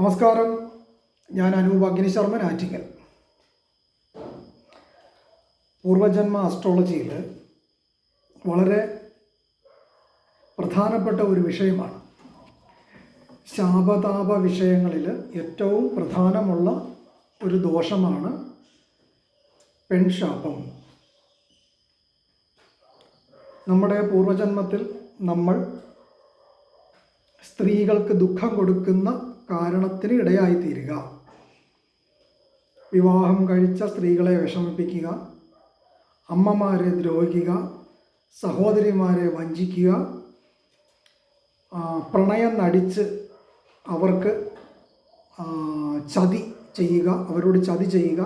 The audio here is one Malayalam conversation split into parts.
നമസ്കാരം. ഞാൻ അനൂപ് അഗ്നിശർമ്മൻ ആറ്റിങ്ങൽ. പൂർവജന്മ അസ്ട്രോളജിയിൽ വളരെ പ്രധാനപ്പെട്ട ഒരു വിഷയമാണ്. ശാപതാപ വിഷയങ്ങളിൽ ഏറ്റവും പ്രധാനമുള്ള ഒരു ദോഷമാണ് പെൺശാപം. നമ്മുടെ പൂർവജന്മത്തിൽ നമ്മൾ സ്ത്രീകൾക്ക് ദുഃഖം കൊടുക്കുന്ന കാരണത്തിന് ഇടയായിത്തീരുക, വിവാഹം കഴിച്ച സ്ത്രീകളെ വിഷമിപ്പിക്കുക, അമ്മമാരെ ദ്രോഹിക്കുക, സഹോദരിമാരെ വഞ്ചിക്കുക, പ്രണയം നടിച്ച് അവർക്ക് ചതി ചെയ്യുക, അവരോട് ചതി ചെയ്യുക,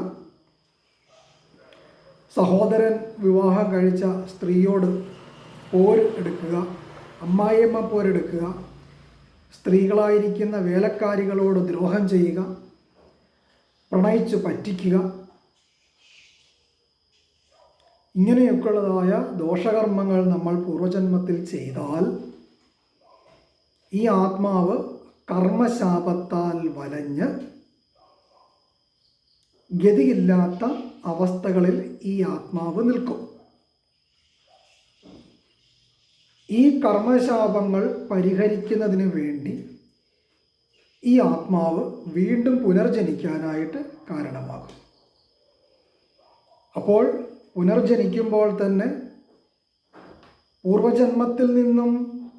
സഹോദരൻ വിവാഹം കഴിച്ച സ്ത്രീയോട് പോര് എടുക്കുക, അമ്മായിയമ്മ പോരെടുക്കുക, സ്ത്രീകളായിരിക്കുന്ന വേലക്കാരികളോട് ദ്രോഹം ചെയ്യുക, പ്രണയിച്ച് പറ്റിക്കുക, ഇങ്ങനെയൊക്കെയുള്ളതായ ദോഷകർമ്മങ്ങൾ നമ്മൾ പൂർവജന്മത്തിൽ ചെയ്താൽ ഈ ആത്മാവ് കർമ്മശാപത്താൽ വലഞ്ഞ് ഗതിയില്ലാത്ത അവസ്ഥകളിൽ ഈ ആത്മാവ് നിൽക്കും. ഈ കർമ്മശാപങ്ങൾ പരിഹരിക്കുന്നതിന് വേണ്ടി ഈ ആത്മാവ് വീണ്ടും പുനർജനിക്കാനായിട്ട് കാരണമാകും. അപ്പോൾ പുനർജനിക്കുമ്പോൾ തന്നെ പൂർവജന്മത്തിൽ നിന്നും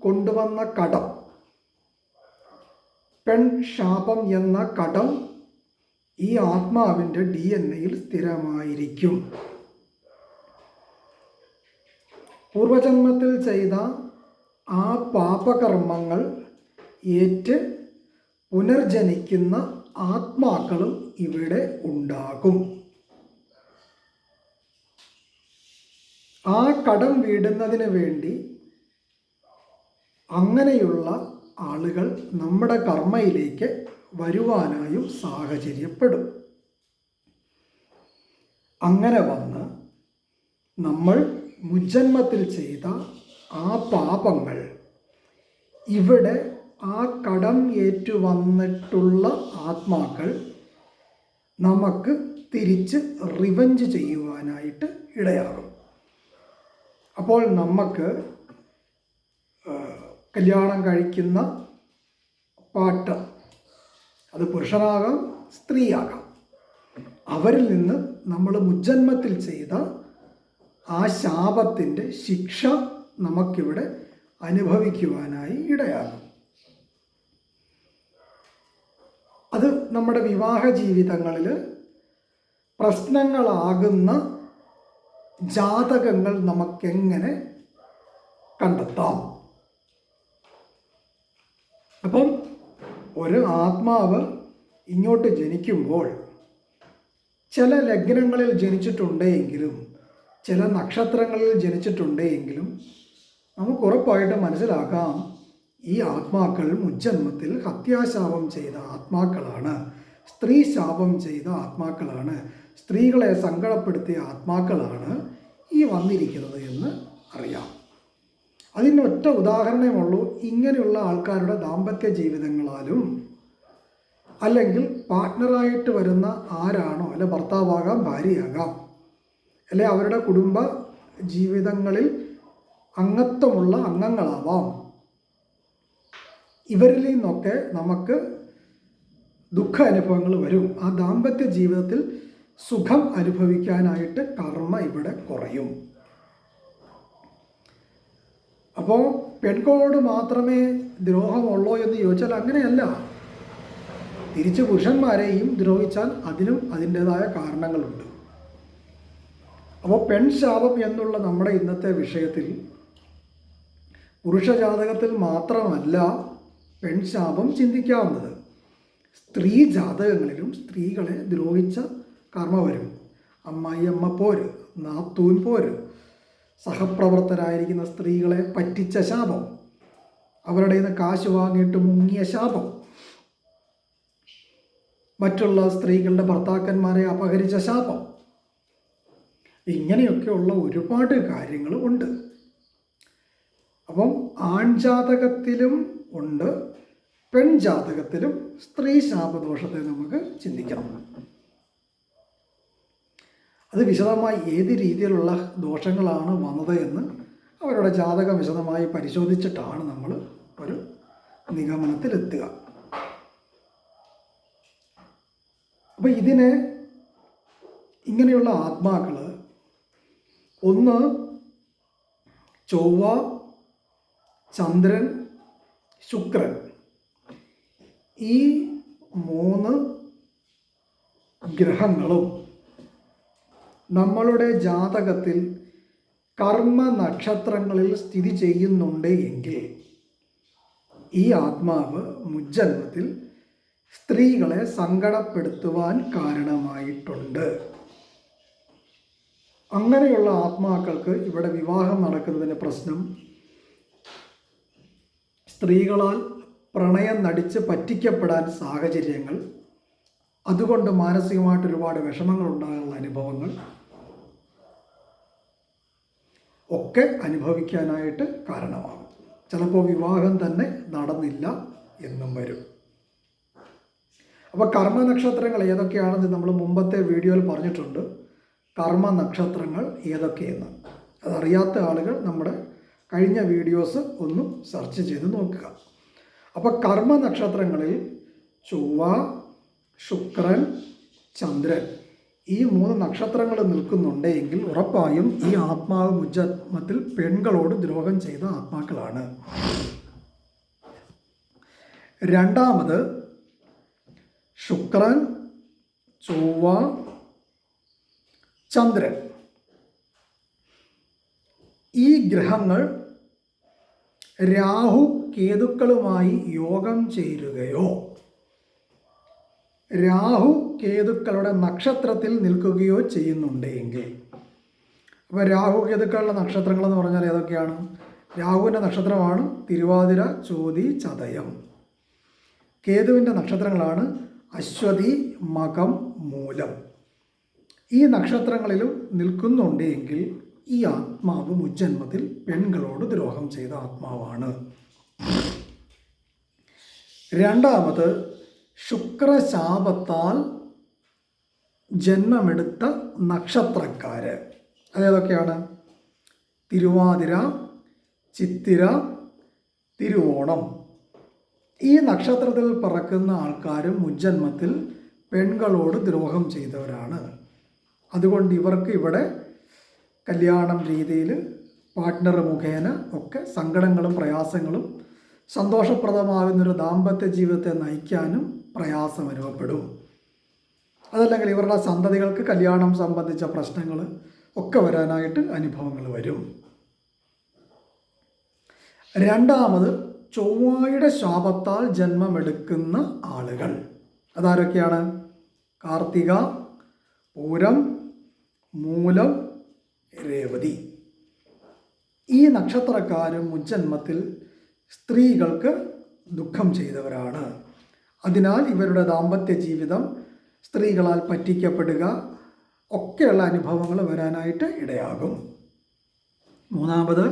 കൊണ്ടുവന്ന കടം, പെൺശാപം എന്ന കടം ഈ ആത്മാവിൻ്റെ DNA-യിൽ സ്ഥിരമായിരിക്കും. പൂർവജന്മത്തിൽ ചെയ്ത ആ പാപകർമ്മങ്ങൾ ഏറ്റ് പുനർജനിക്കുന്ന ആത്മാക്കളും ഇവിടെ ഉണ്ടാകും. ആ കടം വീടുന്നതിന് വേണ്ടി അങ്ങനെയുള്ള ആളുകൾ നമ്മുടെ കർമ്മയിലേക്ക് വരുവാനായും സാഹചര്യപ്പെടും. അങ്ങനെ വന്ന് നമ്മൾ മുജ്ജന്മത്തിൽ ചെയ്ത ആ പാപങ്ങൾ ഇവിടെ ആ കടം ഏറ്റുവന്നിട്ടുള്ള ആത്മാക്കൾ നമുക്ക് തിരിച്ച് റിവഞ്ച് ചെയ്യുവാനായിട്ട് ഇടയാകും. അപ്പോൾ നമുക്ക് കല്യാണം കഴിക്കുന്ന പാർട്ട്ണർ, അത് പുരുഷനാകാം സ്ത്രീയാകാം, അവരിൽ നിന്ന് നമ്മൾ മുജ്ജന്മത്തിൽ ചെയ്ത ആ ശാപത്തിൻ്റെ ശിക്ഷ നമുക്കിവിടെ അനുഭവിക്കുവാനായി ഇടയാകും. അത് നമ്മുടെ വിവാഹ ജീവിതങ്ങളിൽ പ്രശ്നങ്ങളാകുന്ന ജാതകങ്ങൾ നമുക്കെങ്ങനെ കണ്ടെത്താം? അപ്പം ഒരു ആത്മാവ് ഇങ്ങോട്ട് ജനിക്കുമ്പോൾ ചില ലഗ്നങ്ങളിൽ ജനിച്ചിട്ടുണ്ടെങ്കിലും ചില നക്ഷത്രങ്ങളിൽ ജനിച്ചിട്ടുണ്ടെങ്കിലും നമുക്ക് ഉറപ്പായിട്ട് മനസ്സിലാക്കാം, ഈ ആത്മാക്കൾ മുജ്ജന്മത്തിൽ ഹത്യാശാപം ചെയ്ത ആത്മാക്കളാണ്, സ്ത്രീ ശാപം ചെയ്ത ആത്മാക്കളാണ്, സ്ത്രീകളെ സങ്കടപ്പെടുത്തിയ ആത്മാക്കളാണ് ഈ വന്നിരിക്കുന്നത് എന്ന് അറിയാം. അതിനൊറ്റ ഉദാഹരണമേ ഇങ്ങനെയുള്ള ആൾക്കാരുടെ ദാമ്പത്യ ജീവിതങ്ങളാലും അല്ലെങ്കിൽ പാർട്ട്ണറായിട്ട് വരുന്ന ആരാണോ, അല്ലെ ഭർത്താവാകാം ഭാര്യയാകാം, അല്ലെ അവരുടെ കുടുംബ ജീവിതങ്ങളിൽ അംഗത്വമുള്ള അംഗങ്ങളാവാം, ഇവരിൽ നിന്നൊക്കെ നമുക്ക് ദുഃഖ അനുഭവങ്ങൾ വരും. ആ ദാമ്പത്യ ജീവിതത്തിൽ സുഖം അനുഭവിക്കാനായിട്ട് കർമ്മ ഇവിടെ കുറയും. അപ്പോൾ പെൺകളോട് മാത്രമേ ദ്രോഹമുള്ളൂ എന്ന് ചോദിച്ചാൽ അങ്ങനെയല്ല. തിരിച്ച് പുരുഷന്മാരെയും ദ്രോഹിച്ചാൽ അതിനും അതിൻ്റെതായ കാരണങ്ങളുണ്ട്. അപ്പോൾ പെൺശാപം എന്നുള്ള നമ്മുടെ ഇന്നത്തെ വിഷയത്തിൽ പുരുഷജാതകത്തിൽ മാത്രമല്ല പെൺശാപം ചിന്തിക്കാവുന്നത്. സ്ത്രീ ജാതകങ്ങളിലും സ്ത്രീകളെ ദ്രോഹിച്ച കർമ്മ വരും. അമ്മായിയമ്മ പോര്, നാത്തൂൻ പോര്, സഹപ്രവർത്തകരായിരിക്കുന്ന സ്ത്രീകളെ പറ്റിച്ച ശാപം, അവരുടെ നിന്ന് കാശ് വാങ്ങിയിട്ട് മുങ്ങിയ ശാപം, മറ്റുള്ള സ്ത്രീകളുടെ ഭർത്താക്കന്മാരെ അപഹരിച്ച ശാപം, ഇങ്ങനെയൊക്കെയുള്ള ഒരുപാട് കാര്യങ്ങൾ ഉണ്ട്. അപ്പം ആൺജാതകത്തിലും ഉണ്ട്, പെൺജാതകത്തിലും സ്ത്രീ ശാപദോഷത്തെ നമുക്ക് ചിന്തിക്കണം. അത് വിശദമായി ഏത് രീതിയിലുള്ള ദോഷങ്ങളാണ് വന്നത് എന്ന് അവരുടെ ജാതകം വിശദമായി പരിശോധിച്ചിട്ടാണ് നമ്മൾ ഒരു നിഗമനത്തിലെത്തുക. അപ്പോൾ ഇതിനെ ഇങ്ങനെയുള്ള ആത്മാക്കൾ ഒന്ന് ചൊവ്വ, ചന്ദ്രൻ, ശുക്രൻ, ഈ 3 ഗ്രഹങ്ങളും നമ്മളുടെ ജാതകത്തിൽ കർമ്മ നക്ഷത്രങ്ങളിൽ സ്ഥിതി ചെയ്യുന്നുണ്ട് എങ്കിൽ ഈ ആത്മാവ് മുജ്ജന്മത്തിൽ സ്ത്രീകളെ സങ്കടപ്പെടുത്തുവാൻ കാരണമായിട്ടുണ്ട്. അങ്ങനെയുള്ള ആത്മാക്കൾക്ക് ഇവിടെ വിവാഹം നടക്കുന്നതിന് പ്രശ്നം സ്ത്രീകളാൽ പ്രണയം നടിച്ച് പറ്റിക്കപ്പെടാൻ സാഹചര്യങ്ങൾ, അതുകൊണ്ട് മാനസികമായിട്ട് ഒരുപാട് വിഷമങ്ങൾ ഉണ്ടാകാനുള്ള അനുഭവങ്ങൾ ഒക്കെ അനുഭവിക്കാനായിട്ട് കാരണമാകും. ചിലപ്പോൾ വിവാഹം തന്നെ നടന്നില്ല എന്നും വരും. അപ്പോൾ കർമ്മ നക്ഷത്രങ്ങൾ ഏതൊക്കെയാണെന്ന് നമ്മൾ മുമ്പത്തെ വീഡിയോയിൽ പറഞ്ഞിട്ടുണ്ട്. കർമ്മ നക്ഷത്രങ്ങൾ ഏതൊക്കെയെന്ന് അതറിയാത്ത ആളുകൾ നമ്മുടെ കഴിഞ്ഞ വീഡിയോസ് ഒന്ന് സെർച്ച് ചെയ്ത് നോക്കുക. അപ്പോൾ കർമ്മ നക്ഷത്രങ്ങളിൽ ചൊവ്വ, ശുക്രൻ, ചന്ദ്രൻ, ഈ 3 നക്ഷത്രങ്ങൾ നിൽക്കുന്നുണ്ട് എങ്കിൽ ഉറപ്പായും ഈ ആത്മാവ് മുജ്ജന്മത്തിൽ പെൺകളോട് ദ്രോഹം ചെയ്ത ആത്മാക്കളാണ്. രണ്ടാമത് ശുക്രൻ, ചൊവ്വ, ചന്ദ്രൻ, ഈ ഗ്രഹങ്ങൾ രാഹു കേതുക്കളുമായി യോഗം ചേരുകയോ രാഹു കേതുക്കളുടെ നക്ഷത്രത്തിൽ നിൽക്കുകയോ ചെയ്യുന്നുണ്ടെങ്കിൽ, അപ്പോൾ രാഹു കേതുക്കളുടെ നക്ഷത്രങ്ങൾ എന്ന് പറഞ്ഞാൽ ഏതൊക്കെയാണ്? രാഹുവിൻ്റെ നക്ഷത്രമാണ് തിരുവാതിര, ചോതി, ചതയം. കേതുവിൻ്റെ നക്ഷത്രങ്ങളാണ് അശ്വതി, മകം, മൂലം. ഈ നക്ഷത്രങ്ങളിലും നിൽക്കുന്നുണ്ടെങ്കിൽ ഈ ആത്മാവ് മുജ്ജന്മത്തിൽ പെൺകളോട് ദ്രോഹം ചെയ്ത ആത്മാവാണ്. രണ്ടാമത് ശുക്രശാപത്താൽ ജന്മമെടുത്ത നക്ഷത്രക്കാർ. അതേതൊക്കെയാണ്? തിരുവാതിര, ചിത്തിര, തിരുവോണം. ഈ നക്ഷത്രത്തിൽ പിറക്കുന്ന ആൾക്കാരും മുജ്ജന്മത്തിൽ പെൺകളോട് ദ്രോഹം ചെയ്തവരാണ്. അതുകൊണ്ട് ഇവർക്ക് ഇവിടെ കല്യാണം രീതിയിൽ പാർട്ട്ണർ മുഖേന ഒക്കെ സങ്കടങ്ങളും പ്രയാസങ്ങളും സന്തോഷപ്രദമാകുന്നൊരു ദാമ്പത്യ ജീവിതത്തെ നയിക്കാനും പ്രയാസം അനുഭവപ്പെടും. അതല്ലെങ്കിൽ ഇവരുടെ സന്തതികൾക്ക് കല്യാണം സംബന്ധിച്ച പ്രശ്നങ്ങൾ ഒക്കെ വരാനായിട്ട് അനുഭവങ്ങൾ വരും. രണ്ടാമത് ചൊവ്വയുടെ ശാപത്താൽ ജന്മമെടുക്കുന്ന ആളുകൾ. അതാരൊക്കെയാണ്? കാർത്തിക, പൂരം, മൂലം, രേവതി. ഈ നക്ഷത്രക്കാരും മുജ്ജന്മത്തിൽ സ്ത്രീകൾക്ക് ദുഃഖം ചെയ്തവരാണ്. അതിനാൽ ഇവരുടെ ദാമ്പത്യ ജീവിതം സ്ത്രീകളാൽ പറ്റിക്കപ്പെടുക ഒക്കെയുള്ള അനുഭവങ്ങൾ വരാനായിട്ട് ഇടയാകും. മൂന്നാമത്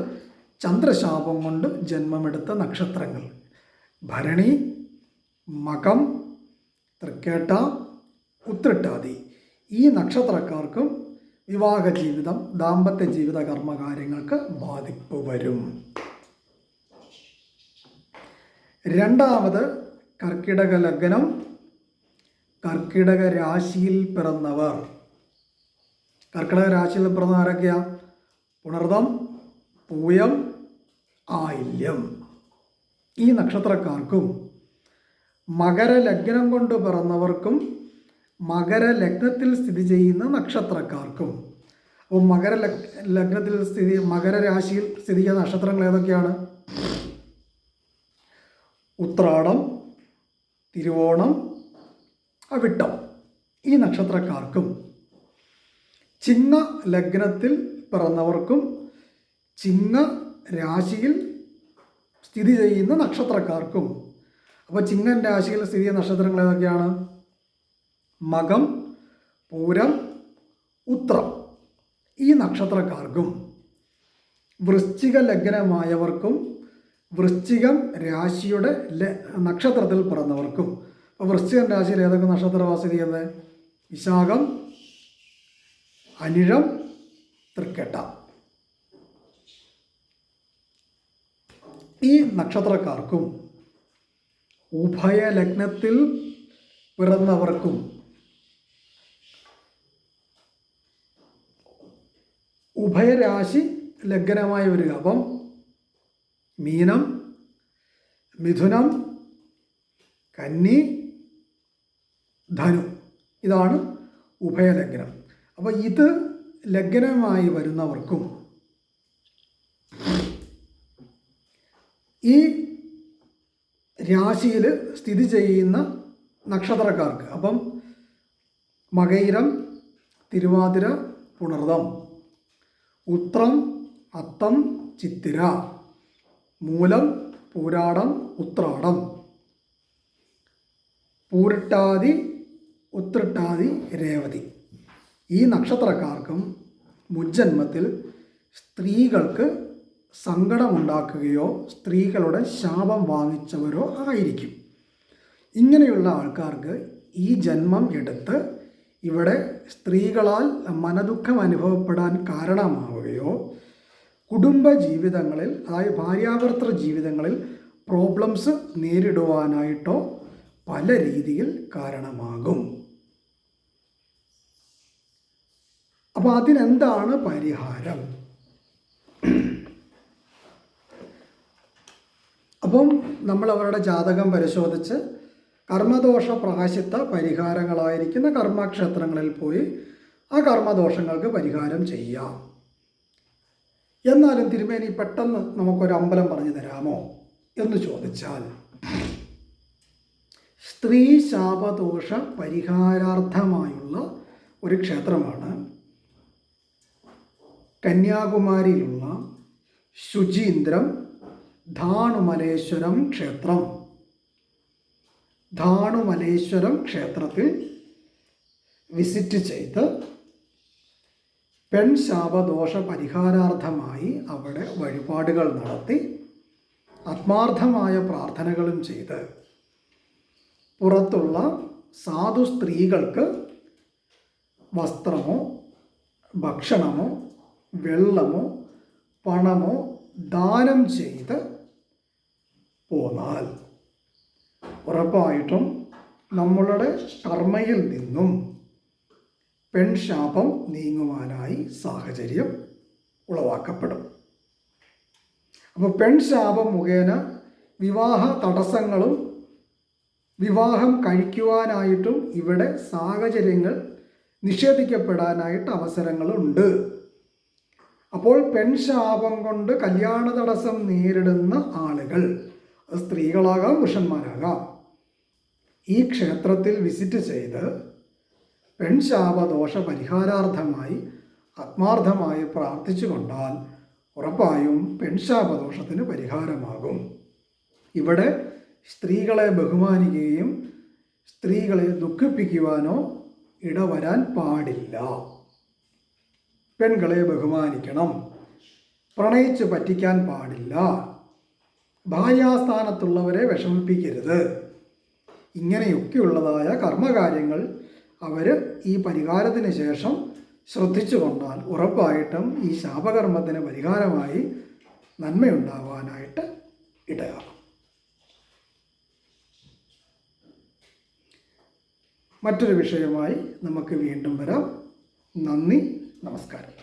ചന്ദ്രശാപം കൊണ്ട് ജന്മമെടുത്ത നക്ഷത്രങ്ങൾ ഭരണി, മകം, തൃക്കേട്ട, ഉത്രട്ടാതി. ഈ നക്ഷത്രക്കാർക്കും വിവാഹ ജീവിതം, ദാമ്പത്യ ജീവിത കർമ്മകാര്യങ്ങൾക്ക് ബാധിപ്പ് വരും. രണ്ടാമത് കർക്കിടക ലഗ്നം, കർക്കിടക രാശിയിൽ പിറന്നവർ. കർക്കിടക രാശിയിൽ പിറന്ന ആരൊക്കെയാ? പുണർദം, പൂയം, ആയില്യം. ഈ നക്ഷത്രക്കാർക്കും മകരലഗ്നം കൊണ്ട് പിറന്നവർക്കും മകരലഗ്നത്തിൽ സ്ഥിതി ചെയ്യുന്ന നക്ഷത്രക്കാർക്കും. അപ്പോൾ മകരലഗ്നത്തിൽ മകരരാശിയിൽ സ്ഥിതി ചെയ്യുന്ന നക്ഷത്രങ്ങൾ ഏതൊക്കെയാണ്? ഉത്രാടം, തിരുവോണം, അവിട്ടം. ഈ നക്ഷത്രക്കാർക്കും ചിങ്ങ ലഗ്നത്തിൽ പിറന്നവർക്കും ചിങ്ങ രാശിയിൽ സ്ഥിതി ചെയ്യുന്ന നക്ഷത്രക്കാർക്കും. അപ്പോൾ ചിങ്ങൻ രാശിയിൽ സ്ഥിതി ചെയ്യുന്ന നക്ഷത്രങ്ങൾ ഏതൊക്കെയാണ്? മകം, പൂരം, ഉത്രം. ഈ നക്ഷത്രക്കാർക്കും വൃശ്ചിക ലഗ്നമായവർക്കും വൃശ്ചികം രാശിയുടെ നക്ഷത്രത്തിൽ പിറന്നവർക്കും, അപ്പോൾ വൃശ്ചികം രാശിയിൽ ഏതൊക്കെ നക്ഷത്രം വാസം ചെയ്യുന്നത്? വിശാഖം, അനിഴം, തൃക്കേട്ട. ഈ നക്ഷത്രക്കാർക്കും ഉഭയലഗ്നത്തിൽ പിറന്നവർക്കും ഉഭയരാശി ലഗ്നമായി വരിക. അപ്പം മീനം, മിഥുനം, കന്നി, ധനു, ഇതാണ് ഉഭയലഗ്നം. അപ്പോൾ ഇത് ലഗ്നമായി വരുന്നവർക്കും ഈ രാശിയിൽ സ്ഥിതി ചെയ്യുന്ന നക്ഷത്രക്കാർക്ക്, അപ്പം മകയിരം, തിരുവാതിര, പുണർദം, ഉത്രം, അത്തം, ചിത്തിര, മൂലം, പൂരാടം, ഉത്രാടം, പൂരിട്ടാതി, ഉത്രട്ടാതി, രേവതി, ഈ നക്ഷത്രക്കാർക്കും മുജ്ജന്മത്തിൽ സ്ത്രീകൾക്ക് സങ്കടമുണ്ടാക്കുകയോ സ്ത്രീകളുടെ ശാപം വാങ്ങിച്ചവരോ ആയിരിക്കും. ഇങ്ങനെയുള്ള ആൾക്കാർക്ക് ഈ ജന്മം എടുത്ത് ഇവിടെ സ്ത്രീകളാൽ മനദുഃഖം അനുഭവപ്പെടാൻ കാരണമാവുകയോ കുടുംബ ജീവിതങ്ങളിൽ, അതായത് ഭാര്യാഭർത്തൃ ജീവിതങ്ങളിൽ പ്രോബ്ലംസ് നേരിടുവാനായിട്ടോ പല രീതിയിൽ കാരണമാകും. അപ്പോൾ അതിനെന്താണ് പരിഹാരം? അപ്പം നമ്മൾ അവരുടെ ജാതകം പരിശോധിച്ച് കർമ്മദോഷ പ്രായശ്ചിത്ത പരിഹാരങ്ങളായിരിക്കുന്ന കർമ്മക്ഷേത്രങ്ങളിൽ പോയി ആ കർമ്മദോഷങ്ങൾക്ക് പരിഹാരം ചെയ്യാം. എന്നാലും തിരുമേനി പെട്ടെന്ന് നമുക്കൊരു അമ്പലം പറഞ്ഞു തരാമോ എന്ന് ചോദിച്ചാൽ, സ്ത്രീ ശാപദോഷ പരിഹാരാർത്ഥമായുള്ള ഒരു ക്ഷേത്രമാണ് കന്യാകുമാരിയിലുള്ള ശുചീന്ദ്രം ധാണുമലേശ്വരം ക്ഷേത്രം. ധാണുമലേശ്വരം ക്ഷേത്രത്തിൽ വിസിറ്റ് ചെയ്ത് പെൺശാപദോഷ പരിഹാരാർത്ഥമായി അവിടെ വഴിപാടുകൾ നടത്തി ആത്മാർത്ഥമായ പ്രാർത്ഥനകളും ചെയ്ത് പുറത്തുള്ള സാധു സ്ത്രീകൾക്ക് വസ്ത്രമോ ഭക്ഷണമോ വെള്ളമോ പണമോ ദാനം ചെയ്ത് പോന്നാൽ ഉറപ്പായിട്ടും നമ്മളുടെ കർമ്മയിൽ നിന്നും പെൺശാപം നീങ്ങുവാനായി സാഹചര്യം ഉളവാക്കപ്പെടും. അപ്പോൾ പെൺശാപം മുഖേന വിവാഹ തടസ്സങ്ങളും വിവാഹം കഴിക്കുവാനായിട്ടും ഇവിടെ സാഹചര്യങ്ങൾ നിഷേധിക്കപ്പെടാനായിട്ട് അവസരങ്ങളുണ്ട്. അപ്പോൾ പെൺശാപം കൊണ്ട് കല്യാണ തടസ്സം നേരിടുന്ന ആളുകൾ, അത് സ്ത്രീകളാകാം പുരുഷന്മാരാകാം, ഈ ക്ഷേത്രത്തിൽ വിസിറ്റ് ചെയ്ത് പെൺശാപദോഷ പരിഹാരാർത്ഥമായി ആത്മാർത്ഥമായി പ്രാർത്ഥിച്ചു കൊണ്ടാൽ ഉറപ്പായും പെൺശാപദോഷത്തിന് പരിഹാരമാകും. ഇവിടെ സ്ത്രീകളെ ബഹുമാനിക്കുകയും സ്ത്രീകളെ ദുഃഖിപ്പിക്കുവാനോ ഇടവരാൻ പാടില്ല. പെൺകളെ ബഹുമാനിക്കണം, പ്രണയിച്ച് പറ്റിക്കാൻ പാടില്ല, ഭാര്യാസ്ഥാനത്തുള്ളവരെ വിഷമിപ്പിക്കരുത്. ഇങ്ങനെയൊക്കെയുള്ളതായ കർമ്മകാര്യങ്ങൾ അവർ ഈ പരിഹാരത്തിന് ശേഷം ശ്രദ്ധിച്ചു കൊണ്ടാൽ ഉറപ്പായിട്ടും ഈ ശാപകർമ്മത്തിന് പരിഹാരമായി നന്മയുണ്ടാവാനായിട്ട് ഇടയാകും. മറ്റൊരു വിഷയമായി നമുക്ക് വീണ്ടും വരാം. നന്ദി, നമസ്കാരം.